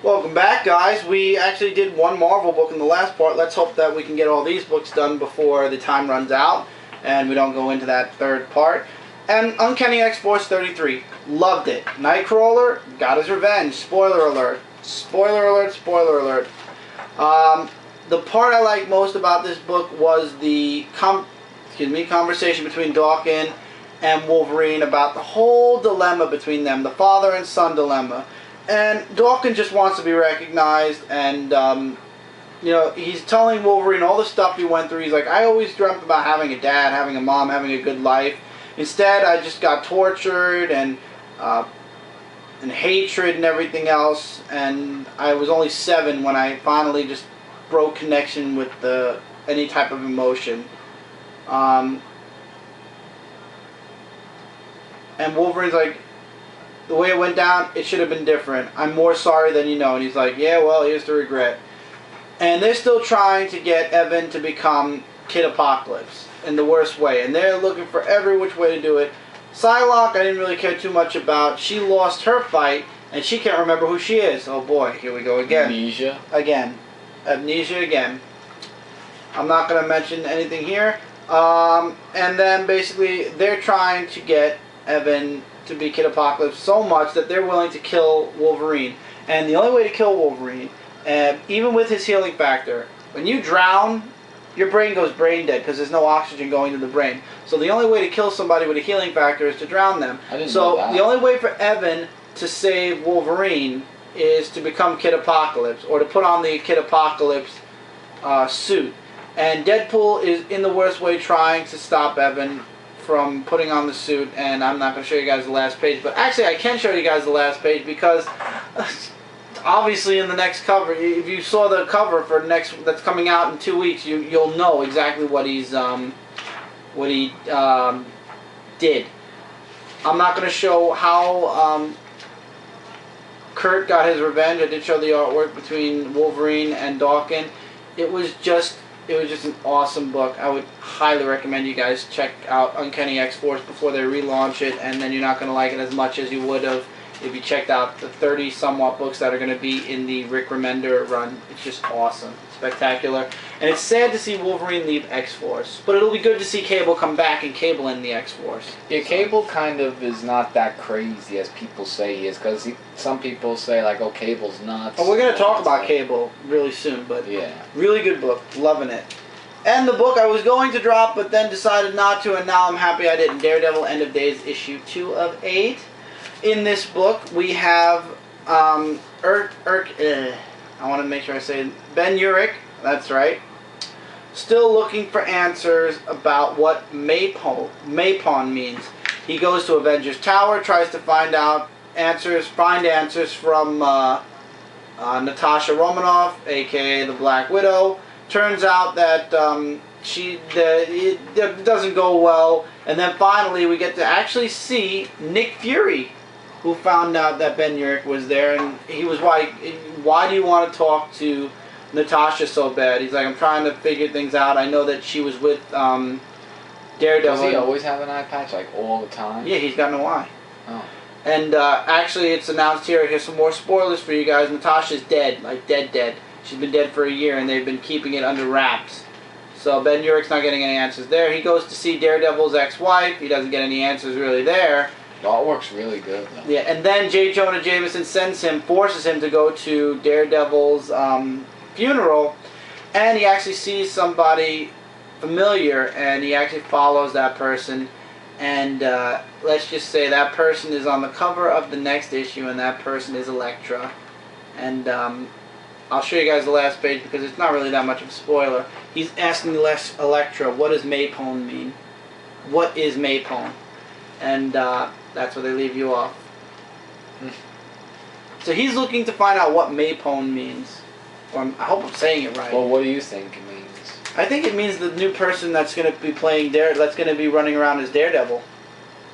Welcome back, guys. We actually did one Marvel book in the last part. Let's hope that we can get all these books done before the time runs out and we don't go into that third part. And Uncanny X-Force 33. Loved it. Nightcrawler got his revenge. Spoiler alert. Spoiler alert, spoiler alert. The part I liked most about this book was the conversation between Dawkins and Wolverine about the whole dilemma between them, the father and son dilemma. And Dawkins just wants to be recognized, and you know, he's telling Wolverine all the stuff he went through. He's like, I always dreamt about having a dad, having a mom, having a good life. Instead, I just got tortured and hatred and everything else. And I was only 7 when I finally just broke connection with any type of emotion. And Wolverine's like, the way it went down, it should have been different. I'm more sorry than you know. And he's like, yeah, well, here's the regret. And they're still trying to get Evan to become Kid Apocalypse in the worst way. And they're looking for every which way to do it. Psylocke, I didn't really care too much about. She lost her fight, and she can't remember who she is. Oh, boy, here we go again. Amnesia. Again. Amnesia again. I'm not going to mention anything here. And then, basically, they're trying to get Evan to be Kid Apocalypse so much that they're willing to kill Wolverine. And the only way to kill Wolverine, even with his healing factor, when you drown, your brain goes brain dead because there's no oxygen going to the brain. So the only way to kill somebody with a healing factor is to drown them. I didn't know that. The only way for Evan to save Wolverine is to become Kid Apocalypse, or to put on the Kid Apocalypse suit. And Deadpool is in the worst way trying to stop Evan from putting on the suit, and I'm not going to show you guys the last page, but actually I can show you guys the last page because obviously in the next cover, if you saw the cover for that's coming out in 2 weeks, you'll know exactly what he did. I'm not going to show how Kurt got his revenge. I did show the artwork between Wolverine and Dawkins. It was just an awesome book. I would highly recommend you guys check out Uncanny X-Force before they relaunch it, and then you're not going to like it as much as you would have if you checked out the 30 somewhat books that are going to be in the Rick Remender run. It's just awesome. Spectacular. And it's sad to see Wolverine leave X-Force, but it'll be good to see Cable come back and Cable in the X-Force. Yeah, Cable kind of is not that crazy as people say he is, because some people say, like, oh, Cable's nuts. Oh, we're going to talk about Cable really soon, but yeah. Really good book. Loving it. And the book I was going to drop, but then decided not to, and now I'm happy I didn't. Daredevil, End of Days, issue 2 of 8. In this book, we have I want to make sure I say Ben Urich, that's right, still looking for answers about what Maypawn means. He goes to Avengers Tower, tries to find answers from Natasha Romanoff, aka the Black Widow. Turns out that it doesn't go well, and then finally we get to actually see Nick Fury, who found out that Ben Urich was there, and he was why do you want to talk to Natasha so bad? He's like, I'm trying to figure things out. I know that she was with Daredevil. Does he always have an eye patch, like, all the time? Yeah, he's got no eye. Oh. And actually, it's announced here. Here's some more spoilers for you guys. Natasha's dead, like dead. She's been dead for a year, and they've been keeping it under wraps. So Ben Urich's not getting any answers there. He goes to see Daredevil's ex-wife. He doesn't get any answers really there. The artwork's really good, though. Yeah, and then J. Jonah Jameson forces him to go to Daredevil's funeral, and he actually sees somebody familiar, and he actually follows that person, and let's just say that person is on the cover of the next issue, and that person is Elektra. And I'll show you guys the last page because it's not really that much of a spoiler. He's asking Elektra, what does Maypawn mean? What is Maypawn? And that's where they leave you off. So he's looking to find out what Maypawn means. Or I hope I'm saying it right. Well, what do you think it means? I think it means the new person that's going to be playing that's going to be running around as Daredevil.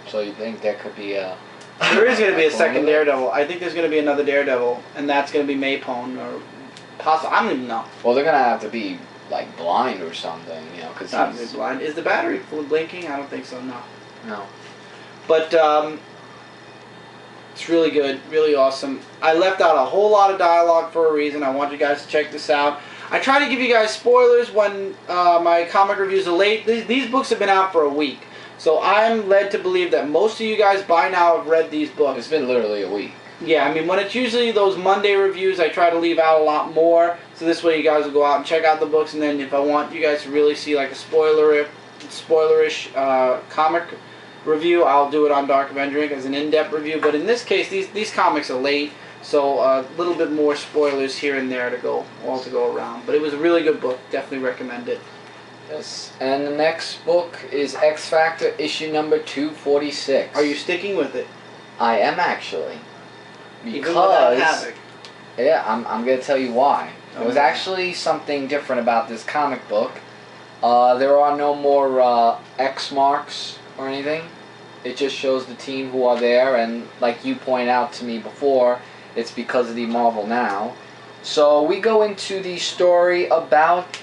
So you think there could be a... There is going to be a second Daredevil. I think there's going to be another Daredevil, and that's going to be Maypawn, or possible. I don't even know. Well, they're going to have to be, like, blind or something, you know, because not blind. Is the battery blinking? I don't think so, no. No. But It's really good, really awesome. I left out a whole lot of dialogue for a reason. I want you guys to check this out. I try to give you guys spoilers when my comic reviews are late. These books have been out for a week. So I'm led to believe that most of you guys by now have read these books. It's been literally a week. Yeah, I mean, when it's usually those Monday reviews, I try to leave out a lot more. So this way you guys will go out and check out the books. And then if I want you guys to really see like a spoilerish comic review, I'll do it on Dark Avenger Inc. as an in-depth review. But in this case, these comics are late. So a little bit more spoilers here and there to go around. But it was a really good book. Definitely recommend it. Yes. And the next book is XFactor issue number 246. Are you sticking with it? I am actually. Because yeah, I'm going to tell you why. There was Okay. actually something different about this comic book. There are no more X marks or anything. It just shows the team who are there, and like you pointed out to me before, it's because of the Marvel Now. So we go into the story about,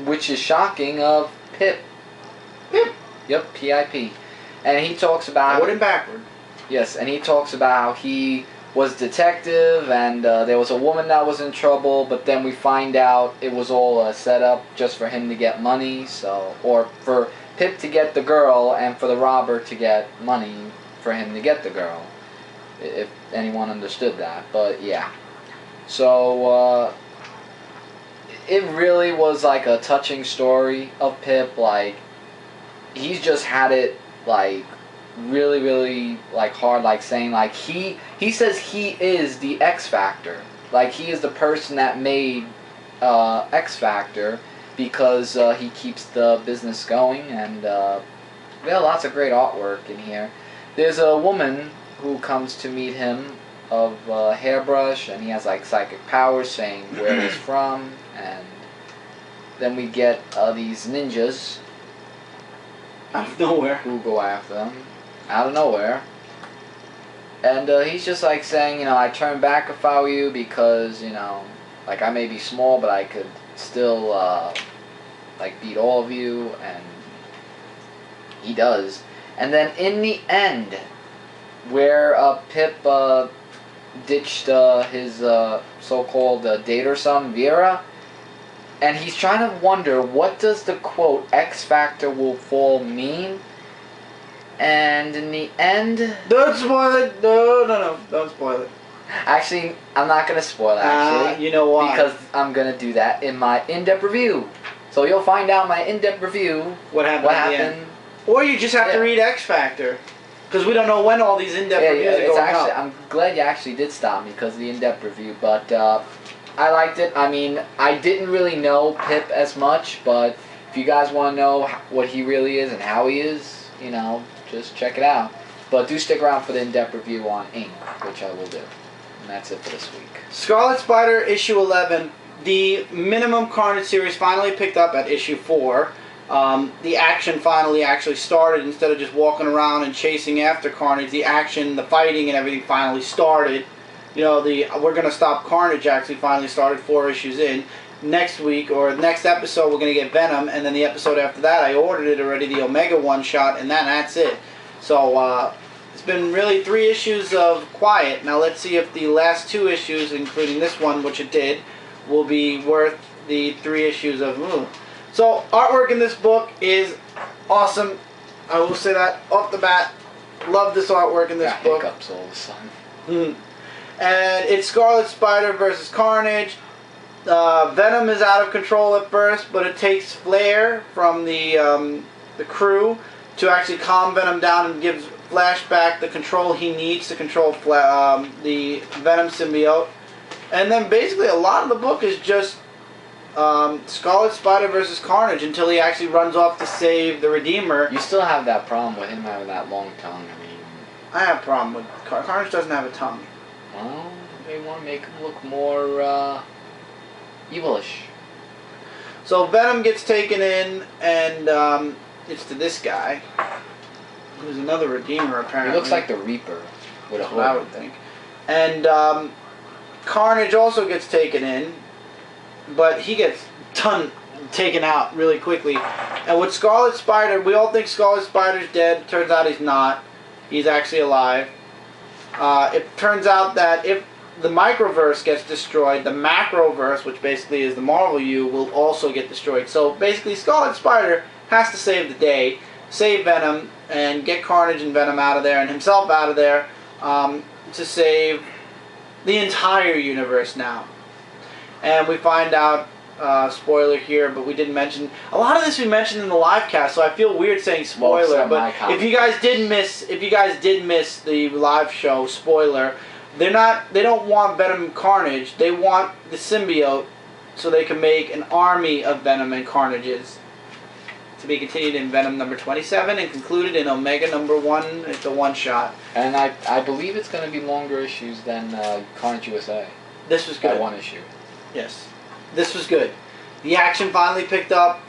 which is shocking, of Pip. Pip. Yep, P-I-P. And he talks about... Forward and backward. Yes, and he talks about how he was detective, and there was a woman that was in trouble, but then we find out it was all a setup just for him to get money, or for Pip to get the girl, and for the robber to get money for him to get the girl, if anyone understood that. But yeah, so it really was like a touching story of Pip. Like, he's just had it like really, really like hard, like saying like he says he is the XFactor, like he is the person that made XFactor, because he keeps the business going, and yeah, lots of great artwork in here. There's a woman who comes to meet him of hairbrush, and he has like psychic powers saying where he's from, and then we get these ninjas Out of nowhere. who go after them out of nowhere, and he's just like saying, you know, I turn back if I were you, because, you know, like I may be small, but I could still like beat all of you, and he does. And then in the end, where Pip ditched his so-called date or some, Vera, and he's trying to wonder, what does the quote "X-Factor will fall" mean? And in the end... Don't spoil it. No. Don't spoil it. Actually, I'm not going to spoil it, actually. You know why? Because I'm going to do that in my in-depth review. So you'll find out in my in-depth review What happened. Or you just have to read XFactor. Because we don't know when all these in-depth reviews are going out. I'm glad you actually did stop me because of the in-depth review. But I liked it. I mean, I didn't really know Pip as much. But if you guys want to know what he really is and how he is, you know, just check it out. But do stick around for the in-depth review on Ink, which I will do. And that's it for this week. Scarlet Spider issue 11. The Minimum Carnage series finally picked up at issue 4. The action finally actually started. Instead of just walking around and chasing after Carnage, the action, the fighting and everything finally started. You know, We're Gonna Stop Carnage actually finally started 4 issues in. Next week, or next episode, we're going to get Venom, and then the episode after that, I ordered it already, the Omega one-shot, and that's it. So, it's been really 3 issues of quiet. Now let's see if the last 2 issues, including this one, which it did, will be worth the 3 issues of Moon. So, artwork in this book is awesome. I will say that off the bat. Love this artwork in this book. Hiccups all of a sudden. And it's Scarlet Spider versus Carnage. Venom is out of control at first, but it takes Flair from the crew to actually calm Venom down and gives Flash back the control he needs to control the Venom symbiote. And then basically a lot of the book is just Scarlet Spider versus Carnage until he actually runs off to save the Redeemer. You still have that problem with him having that long tongue. I mean, I have a problem with Carnage doesn't have a tongue. Well, they want to make him look more evilish. So Venom gets taken in, and it's to this guy, who's another Redeemer apparently. He looks like the Reaper with a That's what I hood. would think. And Carnage also gets taken in, but he gets taken out really quickly. And with Scarlet Spider, we all think Scarlet Spider's dead. Turns out he's not. He's actually alive. It turns out that if the microverse gets destroyed, the macroverse, which basically is the Marvel U, will also get destroyed. So basically, Scarlet Spider has to save the day, save Venom, and get Carnage and Venom out of there, and himself out of there, to save the entire universe now. And we find out, spoiler here, but we didn't mention a lot of this. We mentioned in the live cast, so I feel weird saying spoiler. But if you guys did miss the live show, spoiler. They don't want Venom and Carnage. They want the symbiote, so they can make an army of Venom and Carnages. To be continued in Venom number 27 and concluded in Omega number 1. It's a one-shot. And I believe it's going to be longer issues than Carnage USA. This was good. That one issue. Yes. This was good. The action finally picked up.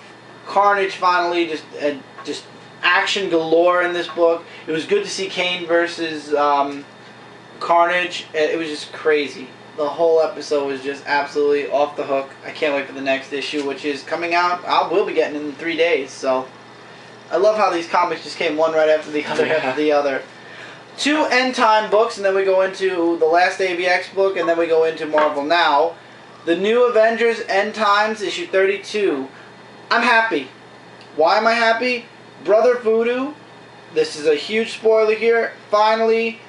Carnage finally just action galore in this book. It was good to see Kane versus Carnage. It was just crazy. The whole episode was just absolutely off the hook. I can't wait for the next issue, which is coming out. We'll be getting it in 3 days. So I love how these comics just came one right after the other after the other. 2 end time books, and then we go into the last AVX book, and then we go into Marvel Now. The New Avengers End Times, issue 32. I'm happy. Why am I happy? Brother Voodoo, this is a huge spoiler here, finally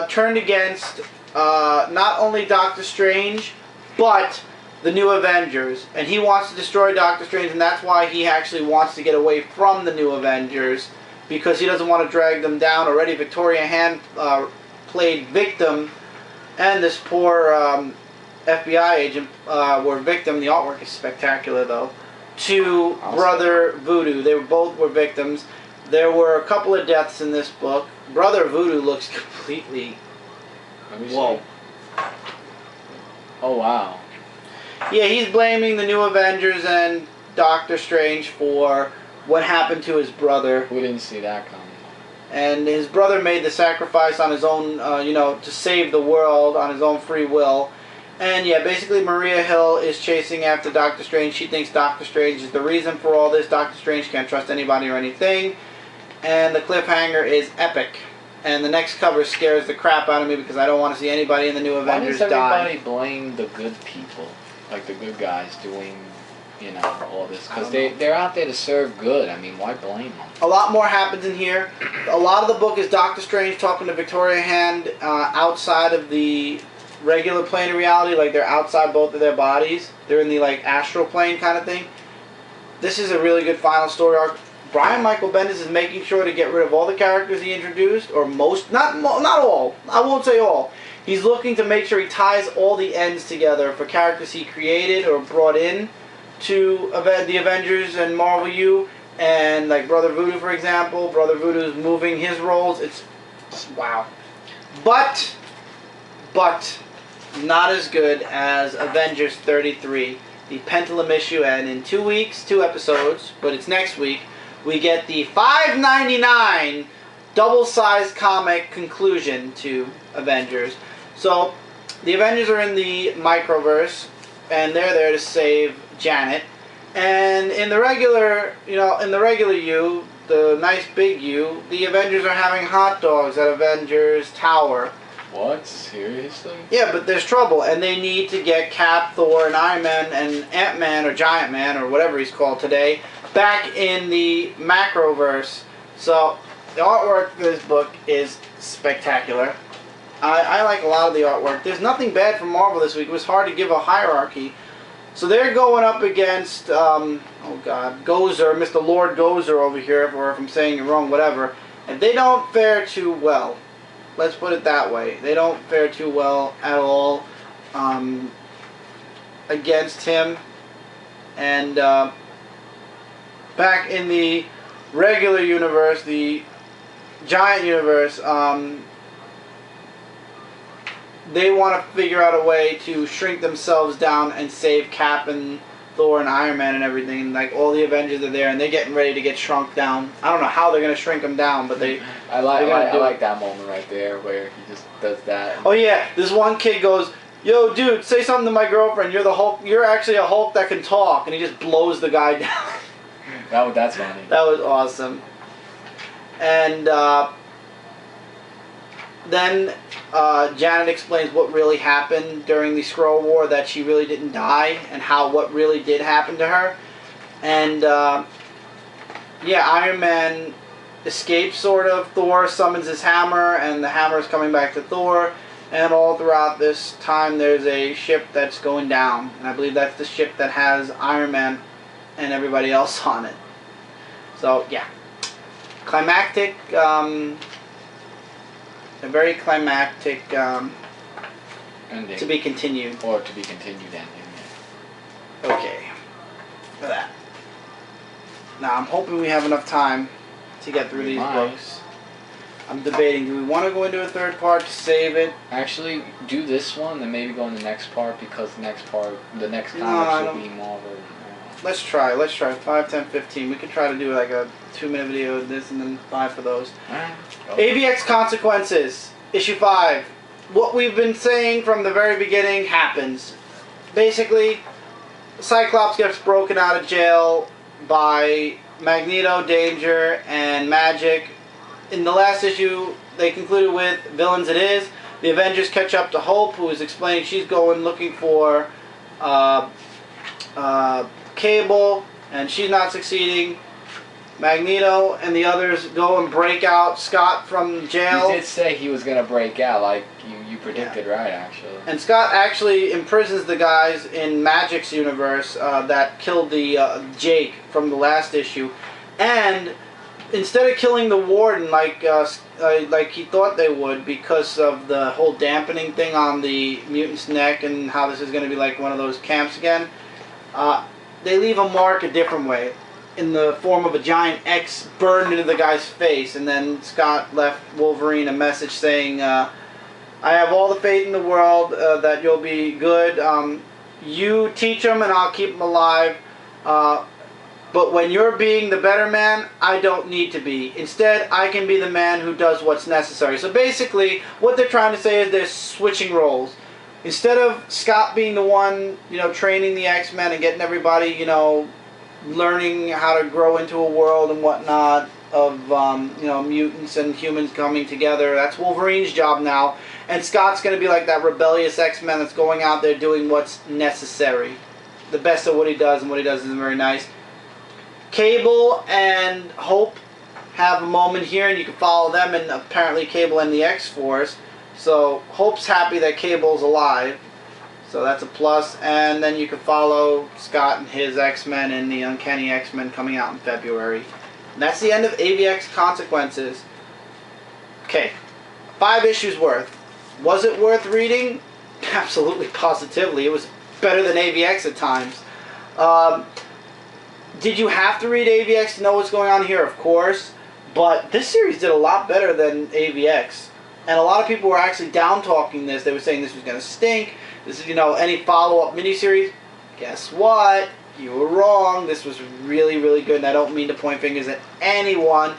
turned against not only Doctor Strange, but the New Avengers. And he wants to destroy Doctor Strange, and that's why he actually wants to get away from the New Avengers, because he doesn't want to drag them down. Already Victoria Hand played victim, and this poor FBI agent were victim. The artwork is spectacular, though, to Awesome. Brother Voodoo. They both were victims. There were a couple of deaths in this book. Brother Voodoo looks completely... Whoa. Oh, wow. Yeah, he's blaming the New Avengers and Doctor Strange for what happened to his brother. We didn't see that coming. And his brother made the sacrifice on his own, to save the world on his own free will. And yeah, basically Maria Hill is chasing after Doctor Strange. She thinks Doctor Strange is the reason for all this. Doctor Strange can't trust anybody or anything. And the cliffhanger is epic. And the next cover scares the crap out of me because I don't want to see anybody in the New Avengers die. Why does everybody blame the good people? Like the good guys doing, all this? Because they're out there to serve good. I mean, why blame them? A lot more happens in here. A lot of the book is Doctor Strange talking to Victoria Hand outside of the regular plane of reality. Like, they're outside both of their bodies. They're in the, astral plane kind of thing. This is a really good final story arc. Brian Michael Bendis is making sure to get rid of all the characters he introduced, or most, not all, I won't say all. He's looking to make sure he ties all the ends together for characters he created or brought in to the Avengers and Marvel U, and like Brother Voodoo, for example. Brother Voodoo is moving his roles. It's wow. But not as good as Avengers 33, the Pendulum issue, and in 2 weeks, 2 episodes, but it's next week, we get the $5.99 double-sized comic conclusion to Avengers. So, the Avengers are in the microverse, and they're there to save Janet. And in the regular, U, the nice big U, the Avengers are having hot dogs at Avengers Tower. What? Seriously? Yeah, but there's trouble, and they need to get Cap, Thor, and Iron Man, and Ant-Man, or Giant Man, or whatever he's called today, back in the macroverse. So, the artwork for this book is spectacular. I like a lot of the artwork. There's nothing bad from Marvel this week. It was hard to give a hierarchy. So they're going up against, Gozer, Mr. Lord Gozer over here, or if I'm saying it wrong, whatever. And they don't fare too well. Let's put it that way. They don't fare too well at all against him. And back in the regular universe, the giant universe, they want to figure out a way to shrink themselves down and save Cap and Thor and Iron Man and everything. Like, all the Avengers are there, and they're getting ready to get shrunk down. I don't know how they're going to shrink them down, but I like that moment right there where he just does that. Oh yeah, this one kid goes, "Yo, dude, say something to my girlfriend. You're the Hulk. You're actually a Hulk that can talk," and he just blows the guy down. That's funny. That was awesome. And then Janet explains what really happened during the Skrull War, that she really didn't die, and what really did happen to her. And yeah, Iron Man escapes, sort of. Thor summons his hammer, and the hammer is coming back to Thor. And all throughout this time, there's a ship that's going down, and I believe that's the ship that has Iron Man and everybody else on it. So yeah, climactic. A very climactic ending. To be continued. Or to be continued ending. Yeah. Okay. For that. Now I'm hoping we have enough time to get through these books. I'm debating, do we want to go into a third part to save it? Actually, do this one, then maybe go in the next part, because the next comic should be Marvel. Let's try 5, 10, 15. We could try to do like a 2-minute video of this and then 5 for those. Alright. AVX Consequences, issue 5. What we've been saying from the very beginning happens. Basically, Cyclops gets broken out of jail by Magneto, Danger, and Magic. In the last issue, they concluded with villains it is. The Avengers catch up to Hope, who is explaining she's going looking for Cable, and she's not succeeding. Magneto and the others go and break out Scott from jail. He did say he was going to break out, like you predicted, yeah. Right, actually. And Scott actually imprisons the guys in Magic's universe that killed the Jake from the last issue. And instead of killing the Warden like he thought they would, because of the whole dampening thing on the mutant's neck and how this is going to be like one of those camps again, they leave a mark a different way, in the form of a giant X burned into the guy's face. And then Scott left Wolverine a message saying, I have all the faith in the world that you'll be good. You teach them and I'll keep them alive. But when you're being the better man, I don't need to be. Instead, I can be the man who does what's necessary. So basically, what they're trying to say is they're switching roles. Instead of Scott being the one, training the X-Men and getting everybody, learning how to grow into a world and whatnot of, mutants and humans coming together. That's Wolverine's job now. And Scott's going to be like that rebellious X-Men that's going out there doing what's necessary. The best of what he does, and what he does isn't very nice. Cable and Hope have a moment here, and you can follow them, and apparently Cable and the X-Force. So Hope's happy that Cable's alive. So that's a plus. And then you can follow Scott and his X-Men and the Uncanny X-Men coming out in February. And that's the end of AVX Consequences. Okay, 5 issues worth. Was it worth reading? Absolutely, positively. It was better than AVX at times. Did you have to read AVX to know what's going on here? Of course. But this series did a lot better than AVX. And a lot of people were actually down-talking this. They were saying this was going to stink. This is, any follow-up miniseries. Guess what? You were wrong. This was really, really good. And I don't mean to point fingers at anyone.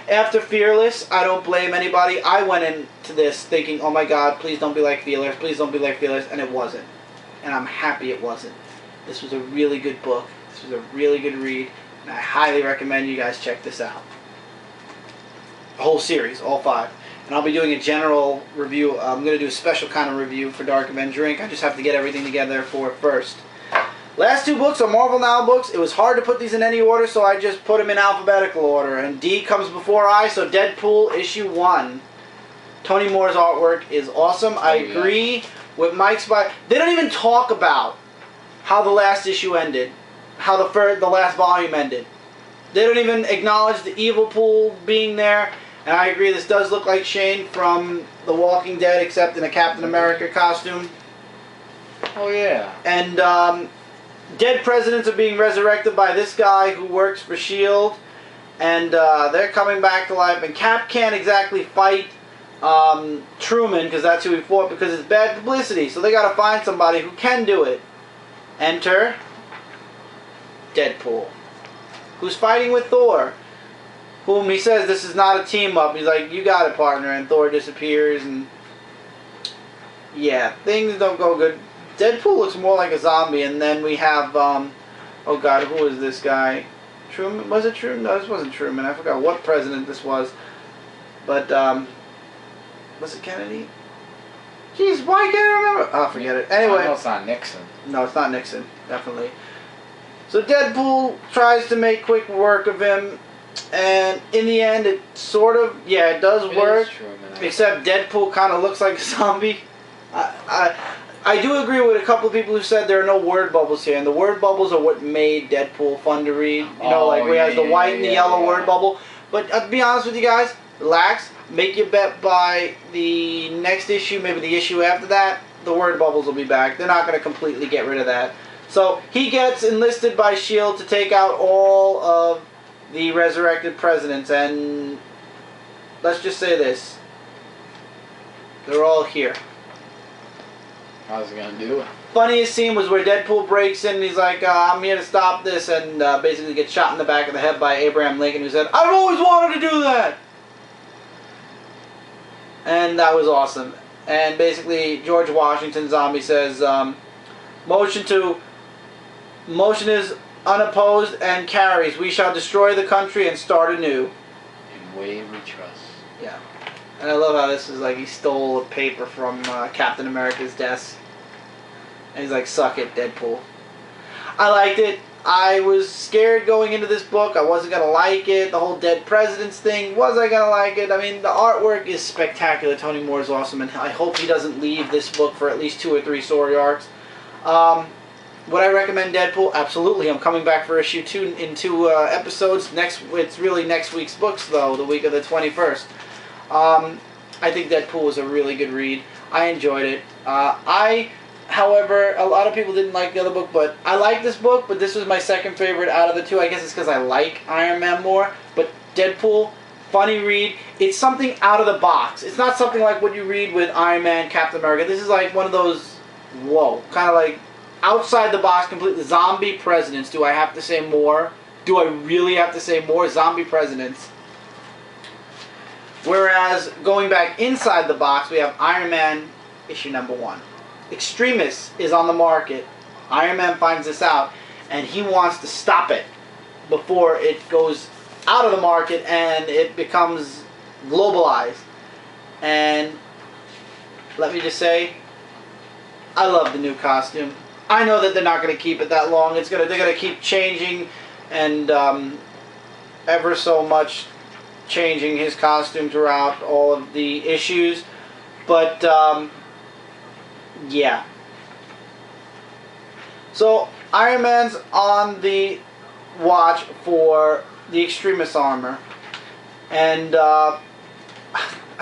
After Fearless, I don't blame anybody. I went into this thinking, oh my God, please don't be like Fearless. Please don't be like Fearless. And it wasn't. And I'm happy it wasn't. This was a really good book. This was a really good read. And I highly recommend you guys check this out. The whole series, all 5. And I'll be doing a general review. I'm going to do a special kind of review for Dark Avenger Inc. I just have to get everything together for it first. Last 2 books are Marvel Now books. It was hard to put these in any order, so I just put them in alphabetical order. And D comes before I, so Deadpool issue 1. Tony Moore's artwork is awesome. I agree with Mike's by. They don't even talk about how the last issue ended, how the last volume ended. They don't even acknowledge the Evil Pool being there. And I agree, this does look like Shane from The Walking Dead, except in a Captain America costume. Oh, yeah. And dead presidents are being resurrected by this guy who works for S.H.I.E.L.D. And they're coming back to life. And Cap can't exactly fight Truman, because that's who he fought, because it's bad publicity. So they got to find somebody who can do it. Enter Deadpool, who's fighting with Thor, whom he says this is not a team up. He's like, you got it, partner. And Thor disappears, and yeah, things don't go good. Deadpool looks more like a zombie. And then we have oh God, who was this guy? Truman? Was it Truman? No, this wasn't Truman. I forgot what president this was. But was it Kennedy? Jeez, why can't I remember? Oh, forget it. Anyway. I know it's not Nixon. No, it's not Nixon. Definitely. So Deadpool tries to make quick work of him, and in the end, it sort of, yeah, it does work. True, except Deadpool kind of looks like a zombie. I do agree with a couple of people who said there are no word bubbles here, and the word bubbles are what made Deadpool fun to read. You know, like we have the white and the yellow word bubble. But to be honest with you guys, relax. Make your bet by the next issue, maybe the issue after that. The word bubbles will be back. They're not going to completely get rid of that. So he gets enlisted by S.H.I.E.L.D. to take out all of the resurrected presidents, and let's just say this. They're all here. How's he gonna do it? Funniest scene was where Deadpool breaks in and he's like, I'm here to stop this, and basically gets shot in the back of the head by Abraham Lincoln, who said, I've always wanted to do that! And that was awesome. And basically, George Washington Zombie says, motion is unopposed and carries. We shall destroy the country and start anew. In wave we trust. Yeah. And I love how this is like he stole a paper from Captain America's desk. And he's like, suck it, Deadpool. I liked it. I was scared going into this book. I wasn't going to like it. The whole dead presidents thing, was I going to like it? I mean, the artwork is spectacular. Tony Moore is awesome, and I hope he doesn't leave this book for at least 2 or 3 story arcs. Would I recommend Deadpool? Absolutely. I'm coming back for issue 2 in 2 episodes. It's really next week's books, though, the week of the 21st. I think Deadpool was a really good read. I enjoyed it. However, a lot of people didn't like the other book, but I like this book, but this was my second favorite out of the 2. I guess it's because I like Iron Man more. But Deadpool, funny read. It's something out of the box. It's not something like what you read with Iron Man, Captain America. This is like one of those, whoa, kind of like outside the box completely. Zombie presidents. Do I have to say more? Do I really have to say more? Zombie presidents. Whereas, going back inside the box, we have Iron Man issue number 1. Extremis is on the market. Iron Man finds this out, and he wants to stop it before it goes out of the market and it becomes globalized. And let me just say, I love the new costume. I know that they're not going to keep it that long. They're going to keep changing and ever so much changing his costume throughout all of the issues. But yeah. So Iron Man's on the watch for the Extremis armor, and I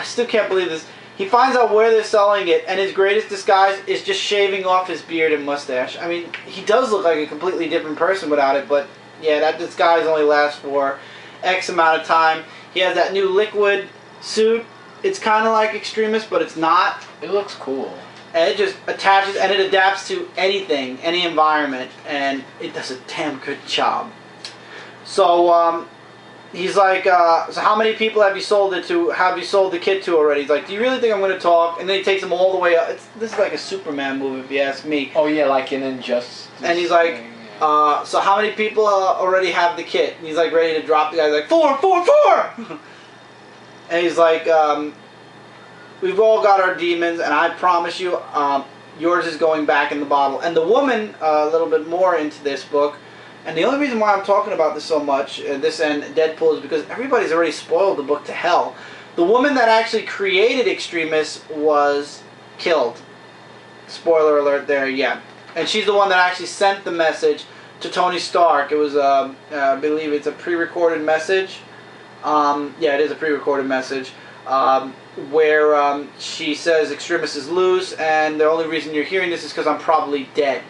still can't believe this. He finds out where they're selling it, and his greatest disguise is just shaving off his beard and mustache. I mean, he does look like a completely different person without it, but yeah, that disguise only lasts for X amount of time. He has that new liquid suit. It's kind of like Extremis, but it's not. It looks cool. And it just attaches, and it adapts to anything, any environment, and it does a damn good job. So, he's like, so how many people have you sold it to? Have you sold the kit to already? He's like, do you really think I'm going to talk? And then he takes them all the way up. This is like a Superman movie, if you ask me. Oh yeah, like in Injustice. And he's like, so how many people already have the kit? And he's like ready to drop the guy. He's like, 4, 4, 4! And he's like, we've all got our demons, and I promise you, yours is going back in the bottle. And the woman, a little bit more into this book, and the only reason why I'm talking about this so much, this and Deadpool, is because everybody's already spoiled the book to hell. The woman that actually created Extremis was killed. Spoiler alert there, yeah. And she's the one that actually sent the message to Tony Stark. It was, I believe it's a pre-recorded message. Yeah, it is a pre-recorded message. Where she says Extremis is loose, and the only reason you're hearing this is because I'm probably dead.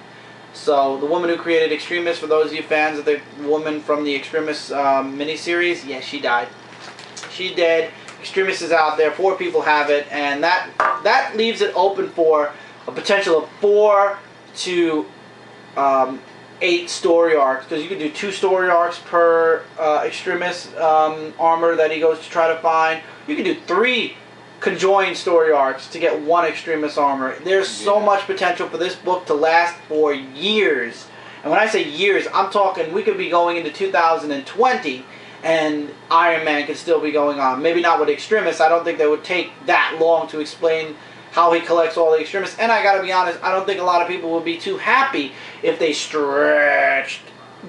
So the woman who created Extremis, for those of you fans of the woman from the Extremis miniseries, yeah, she died. She's dead. Extremis is out there. 4 people have it, and that leaves it open for a potential of 4 to 8 story arcs, because you can do 2 story arcs per Extremis armor that he goes to try to find. You can do 3 conjoined story arcs to get 1 Extremis armor. There's so much potential for this book to last for years. And when I say years, I'm talking we could be going into 2020 and Iron Man could still be going on. Maybe not with Extremis. I don't think they would take that long to explain how he collects all the Extremis. And I gotta be honest, I don't think a lot of people would be too happy if they stretched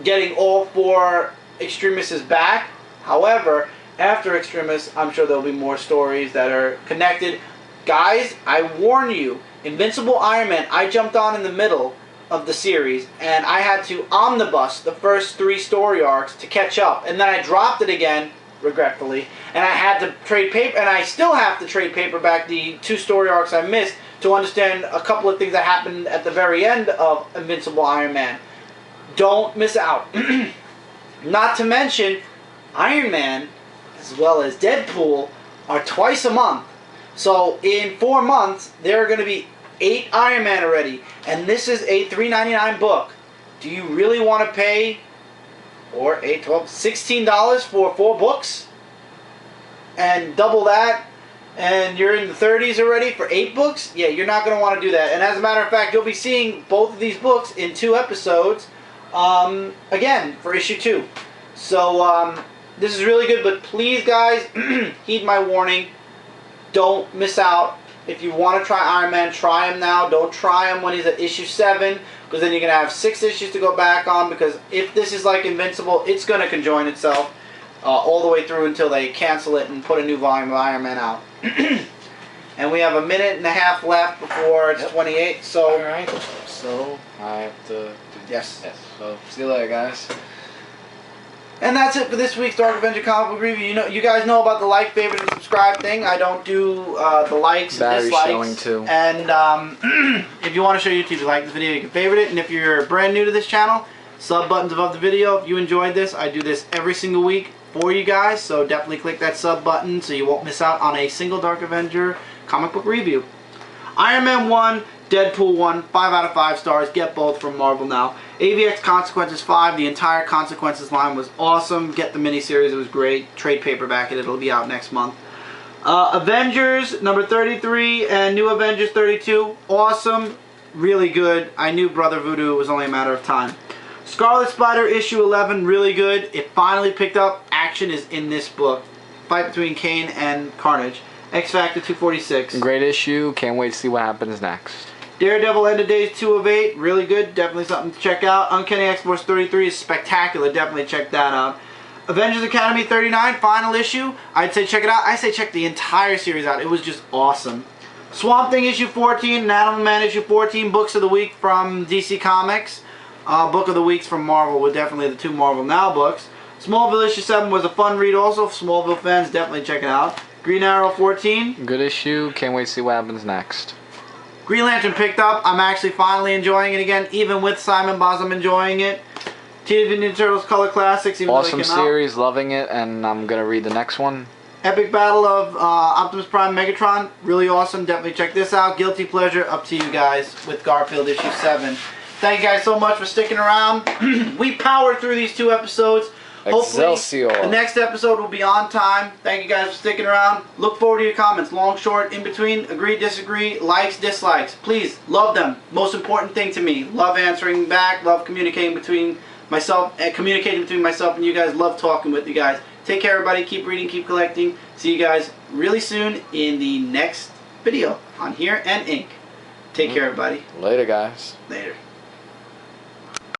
getting all 4 Extremists back. However, after Extremis, I'm sure there'll be more stories that are connected. Guys, I warn you, Invincible Iron Man, I jumped on in the middle of the series, and I had to omnibus the first 3 story arcs to catch up, and then I dropped it again, regretfully, and I had to trade paper, and I still have to trade paperback the 2 story arcs I missed to understand a couple of things that happened at the very end of Invincible Iron Man. Don't miss out. Not to mention, Iron Man, as well as Deadpool, are twice a month. So in 4 months, there are going to be 8 Iron Man already. And this is a $3.99 book. Do you really want to pay, or $16 for 4 books? And double that, and you're in the 30s already for 8 books? Yeah, you're not going to want to do that. And as a matter of fact, you'll be seeing both of these books in 2 episodes, again, for issue 2. So, this is really good, but please, guys, heed my warning. Don't miss out. If you want to try Iron Man, try him now. Don't try him when he's at issue 7, because then you're going to have 6 issues to go back on, because if this is like Invincible, it's going to conjoin itself all the way through until they cancel it and put a new volume of Iron Man out. And we have a minute and a half left before it's 28, so... Alright, so I have to... Yes. So, see you later, guys. And that's it for this week's Dark Avenger Comic Book Review. You guys know about the like, favorite, and subscribe thing. I don't do the likes and dislikes. Showing too. And if you want to show YouTube, you like this video, you can favorite it. And if you're brand new to this channel, sub buttons above the video. If you enjoyed this, I do this every single week for you guys. So definitely click that sub button so you won't miss out on a single Dark Avenger comic book review. Iron Man 1, Deadpool 1, 5 out of 5 stars. Get both from Marvel now. AVX Consequences 5, the entire Consequences line was awesome. Get the miniseries, it was great. Trade paperback it, it'll be out next month. Avengers number 33 and New Avengers 32, awesome, really good. I knew Brother Voodoo, it was only a matter of time. Scarlet Spider issue 11, really good. It finally picked up. Action is in this book. Fight between Kane and Carnage. XFactor 246. Great issue. Can't wait to see what happens next. Daredevil End of Days 2 of 8. Really good. Definitely something to check out. Uncanny X-Force 33 is spectacular. Definitely check that out. Avengers Academy 39, final issue. I'd say check it out. I say check the entire series out. It was just awesome. Swamp Thing issue 14 and Animal Man issue 14. Books of the week from DC Comics. Book of the weeks from Marvel were definitely the 2 Marvel Now books. Smallville issue 7 was a fun read also. Smallville fans, definitely check it out. Green Arrow 14. Good issue. Can't wait to see what happens next. Green Lantern picked up. I'm actually finally enjoying it again. Even with Simon Boz, I'm enjoying it. Teenage Mutant Ninja Turtles Color Classics. Even awesome series. Loving it. And I'm going to read the next one. Epic Battle of Optimus Prime Megatron. Really awesome. Definitely check this out. Guilty Pleasure. Up to you guys with Garfield issue 7. Thank you guys so much for sticking around. We powered through these 2 episodes. Excelsior. Hopefully, the next episode will be on time. Thank you guys for sticking around. Look forward to your comments. Long, short, in between, agree, disagree, likes, dislikes. Please, love them. Most important thing to me. Love answering back. Love communicating between myself and you guys. Love talking with you guys. Take care, everybody. Keep reading, keep collecting. See you guys really soon in the next video on Here and Ink. Take care, everybody. Later, guys. Later.